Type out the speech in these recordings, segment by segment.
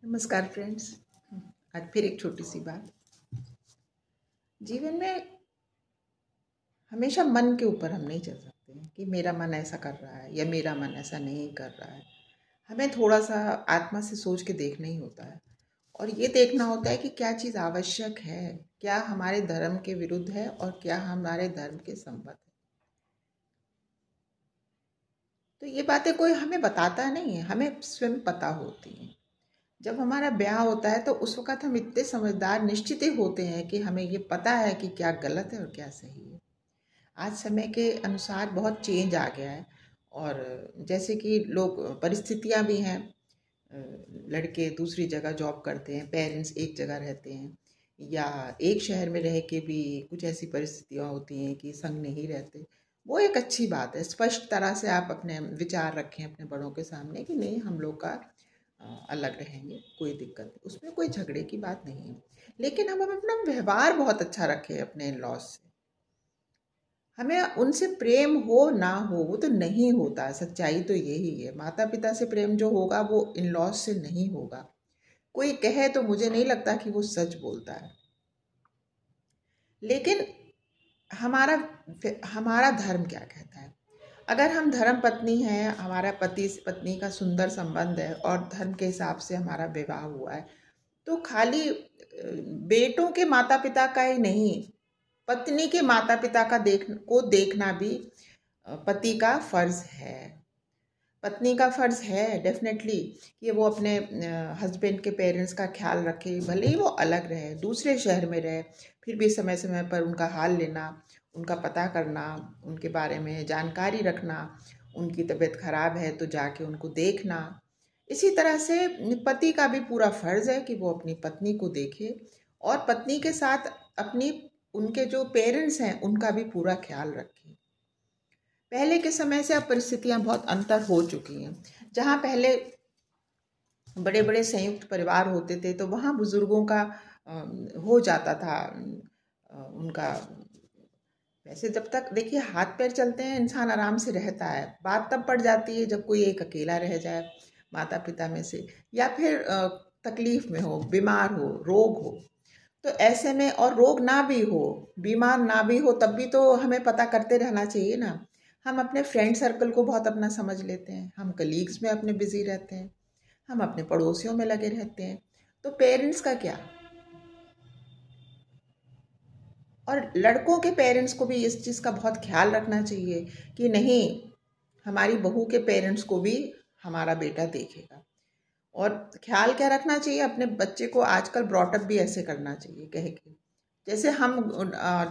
नमस्कार फ्रेंड्स। आज फिर एक छोटी सी बात। जीवन में हमेशा मन के ऊपर हम नहीं चल सकते हैं कि मेरा मन ऐसा कर रहा है या मेरा मन ऐसा नहीं कर रहा है। हमें थोड़ा सा आत्मा से सोच के देखना ही होता है और ये देखना होता है कि क्या चीज़ आवश्यक है, क्या हमारे धर्म के विरुद्ध है और क्या हमारे धर्म के संगत है। तो ये बातें कोई हमें बताता नहीं है, हमें स्वयं पता होती हैं। जब हमारा ब्याह होता है तो उस वक़्त हम इतने समझदार निश्चित ही होते हैं कि हमें ये पता है कि क्या गलत है और क्या सही है। आज समय के अनुसार बहुत चेंज आ गया है और जैसे कि लोग परिस्थितियाँ भी हैं, लड़के दूसरी जगह जॉब करते हैं, पेरेंट्स एक जगह रहते हैं या एक शहर में रह के भी कुछ ऐसी परिस्थितियाँ होती हैं कि संग नहीं रहते। वो एक अच्छी बात है, स्पष्ट तरह से आप अपने विचार रखें अपने बड़ों के सामने कि नहीं, हम लोग का अलग रहेंगे, कोई दिक्कत नहीं, उसमें कोई झगड़े की बात नहीं है। लेकिन हम अपना व्यवहार बहुत अच्छा रखें अपने इन लॉज से। हमें उनसे प्रेम हो ना हो वो तो नहीं होता, सच्चाई तो यही है। माता पिता से प्रेम जो होगा वो इन लॉज से नहीं होगा। कोई कहे तो मुझे नहीं लगता कि वो सच बोलता है। लेकिन हमारा हमारा धर्म क्या कहता है? अगर हम धर्म पत्नी हैं, हमारा पति पत्नी का सुंदर संबंध है और धर्म के हिसाब से हमारा विवाह हुआ है, तो खाली बेटों के माता पिता का ही नहीं, पत्नी के माता पिता का देखना भी पति का फर्ज है। पत्नी का फर्ज है डेफिनेटली कि वो अपने हस्बैंड के पेरेंट्स का ख्याल रखे, भले ही वो अलग रहे, दूसरे शहर में रहे, फिर भी समय समय पर उनका हाल लेना, उनका पता करना, उनके बारे में जानकारी रखना, उनकी तबीयत खराब है तो जाके उनको देखना। इसी तरह से पति का भी पूरा फर्ज है कि वो अपनी पत्नी को देखे और पत्नी के साथ अपनी उनके जो पेरेंट्स हैं उनका भी पूरा ख्याल रखे। पहले के समय से अब परिस्थितियां बहुत अंतर हो चुकी हैं। जहाँ पहले बड़े बड़े संयुक्त परिवार होते थे तो वहाँ बुजुर्गों का हो जाता था उनका। वैसे जब तक देखिए हाथ पैर चलते हैं इंसान आराम से रहता है। बात तब पड़ जाती है जब कोई एक अकेला रह जाए माता पिता में से, या फिर तकलीफ में हो, बीमार हो, रोग हो। तो ऐसे में, और रोग ना भी हो, बीमार ना भी हो, तब भी तो हमें पता करते रहना चाहिए ना। हम अपने फ्रेंड सर्कल को बहुत अपना समझ लेते हैं, हम कलीग्स में अपने बिजी रहते हैं, हम अपने पड़ोसियों में लगे रहते हैं, तो पेरेंट्स का क्या? और लड़कों के पेरेंट्स को भी इस चीज़ का बहुत ख्याल रखना चाहिए कि नहीं, हमारी बहू के पेरेंट्स को भी हमारा बेटा देखेगा। और ख्याल क्या रखना चाहिए, अपने बच्चे को आजकल ब्रॉटअप भी ऐसे करना चाहिए कह के, जैसे हम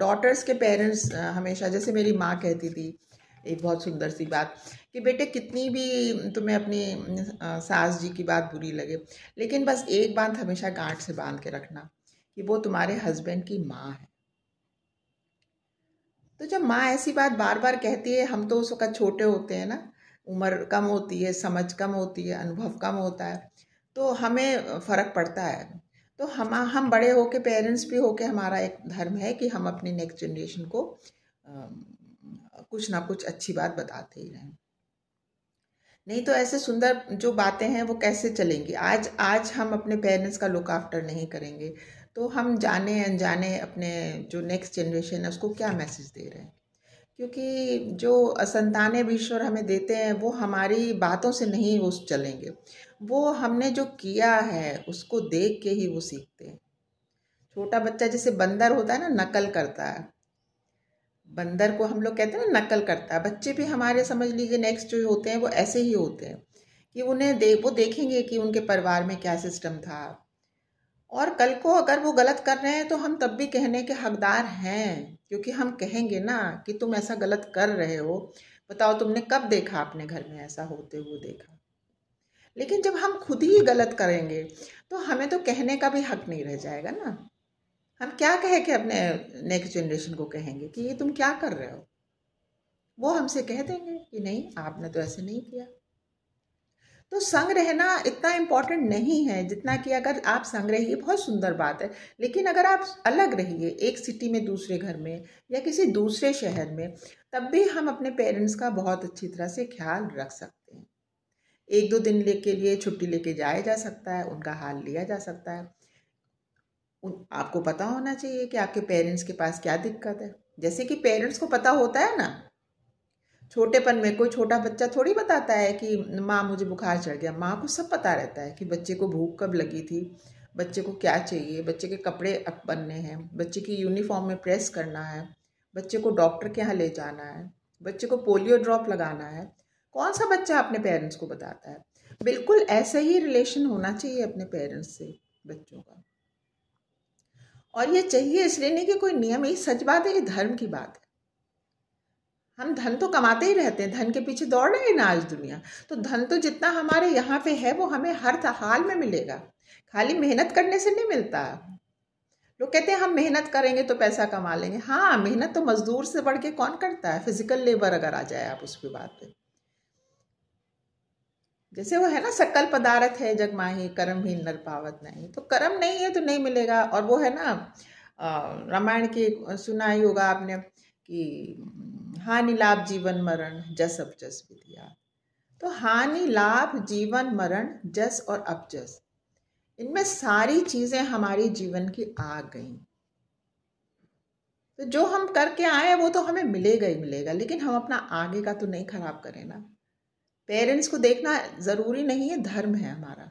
डॉटर्स के पेरेंट्स हमेशा, जैसे मेरी माँ कहती थी एक बहुत सुंदर सी बात कि बेटे कितनी भी तुम्हें अपनी सास जी की बात बुरी लगे, लेकिन बस एक बात हमेशा गांठ से बांध के रखना कि वो तुम्हारे हस्बैंड की माँ है। तो जब माँ ऐसी बात बार बार कहती है, हम तो उस वक्त छोटे होते हैं ना, उम्र कम होती है, समझ कम होती है, अनुभव कम होता है, तो हमें फ़र्क पड़ता है। तो हम बड़े होके, पेरेंट्स भी होके, हमारा एक धर्म है कि हम अपनी नेक्स्ट जनरेशन को कुछ ना कुछ अच्छी बात बताते ही रहें। नहीं तो ऐसे सुंदर जो बातें हैं वो कैसे चलेंगी? आज हम अपने पेरेंट्स का लुक आफ्टर नहीं करेंगे तो हम जाने अनजाने अपने जो नेक्स्ट जनरेशन है उसको क्या मैसेज दे रहे हैं? क्योंकि जो संतानें भी ईश्वर हमें देते हैं वो हमारी बातों से नहीं वो चलेंगे, वो हमने जो किया है उसको देख के ही वो सीखते हैं। छोटा बच्चा जैसे बंदर होता है ना, नकल करता है, बंदर को हम लोग कहते हैं ना नकल करता है। बच्चे भी हमारे समझ लीजिए नेक्स्ट जो होते हैं वो ऐसे ही होते हैं कि वो देखेंगे कि उनके परिवार में क्या सिस्टम था, और कल को अगर वो गलत कर रहे हैं तो हम तब भी कहने के हकदार हैं, क्योंकि हम कहेंगे ना कि तुम ऐसा गलत कर रहे हो, बताओ तुमने कब देखा अपने घर में ऐसा होते हुए देखा। लेकिन जब हम खुद ही गलत करेंगे तो हमें तो कहने का भी हक नहीं रह जाएगा ना। हम क्या कहे कि अपने नेक्स्ट जनरेशन को कहेंगे कि ये तुम क्या कर रहे हो? वो हमसे कह देंगे कि नहीं, आपने तो ऐसे नहीं किया। तो संग रहना इतना इम्पोर्टेंट नहीं है जितना कि अगर आप संग रहिए, बहुत सुंदर बात है, लेकिन अगर आप अलग रहिए एक सिटी में, दूसरे घर में या किसी दूसरे शहर में, तब भी हम अपने पेरेंट्स का बहुत अच्छी तरह से ख्याल रख सकते हैं। एक दो दिन के लिए छुट्टी लेके जाया जा सकता है, उनका हाल लिया जा सकता है। आपको पता होना चाहिए कि आपके पेरेंट्स के पास क्या दिक्कत है। जैसे कि पेरेंट्स को पता होता है ना, छोटेपन में कोई छोटा बच्चा थोड़ी बताता है कि माँ मुझे बुखार चढ़ गया। माँ को सब पता रहता है कि बच्चे को भूख कब लगी थी, बच्चे को क्या चाहिए, बच्चे के कपड़े अब बनने हैं, बच्चे की यूनिफॉर्म में प्रेस करना है, बच्चे को डॉक्टर के यहाँ ले जाना है, बच्चे को पोलियो ड्रॉप लगाना है। कौन सा बच्चा अपने पेरेंट्स को बताता है? बिल्कुल ऐसा ही रिलेशन होना चाहिए अपने पेरेंट्स से बच्चों का। और ये चाहिए इसलिए नहीं कि कोई नियम, ये सच बात है, ये धर्म की बात है। हम धन तो कमाते ही रहते हैं, धन के पीछे दौड़ रहे हैं ना आज दुनिया। तो धन तो जितना हमारे यहाँ पे है वो हमें हर हाल में मिलेगा, खाली मेहनत करने से नहीं मिलता। लोग कहते हैं हम मेहनत करेंगे तो पैसा कमा लेंगे। हाँ, मेहनत तो मजदूर से बढ़ के कौन करता है, फिजिकल लेबर अगर आ जाए आप उसकी बात पे। जैसे वो है ना, सकल पदार्थ है जग माही, कर्म ही नर पावत नहीं। तो कर्म नहीं है तो नहीं मिलेगा। और वो है ना, रामायण की सुना ही होगा आपने कि हानि लाभ जीवन मरण जस अपजस विद्या। तो हानि लाभ जीवन मरण जस और अपजस, इनमें सारी चीजें हमारी जीवन की आ गई। तो जो हम करके आए वो तो हमें मिलेगा ही मिलेगा, लेकिन हम अपना आगे का तो नहीं खराब करें ना। पेरेंट्स को देखना ज़रूरी नहीं है, धर्म है हमारा।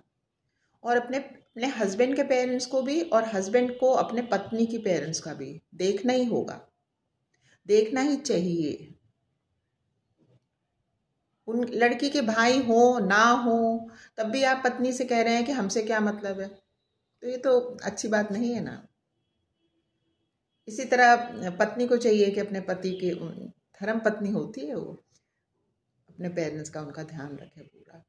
और अपने अपने हस्बैंड के पेरेंट्स को भी, और हस्बैंड को अपने पत्नी की पेरेंट्स का भी देखना ही होगा, देखना ही चाहिए। उन लड़की के भाई हो ना हो तब भी आप पत्नी से कह रहे हैं कि हमसे क्या मतलब है, तो ये तो अच्छी बात नहीं है ना। इसी तरह पत्नी को चाहिए कि अपने पति के, धर्म पत्नी होती है वो, अपने पेरेंट्स का उनका ध्यान रखे पूरा।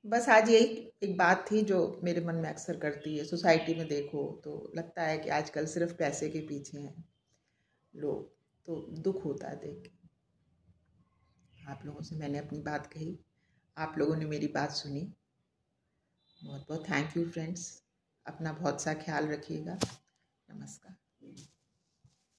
बस आज यही एक बात थी जो मेरे मन में अक्सर करती है। सोसाइटी में देखो तो लगता है कि आजकल सिर्फ पैसे के पीछे हैं लोग, तो दुख होता है देख के। आप लोगों से मैंने अपनी बात कही, आप लोगों ने मेरी बात सुनी। बहुत बहुत थैंक यू फ्रेंड्स। अपना बहुत सा ख्याल रखिएगा। नमस्कार।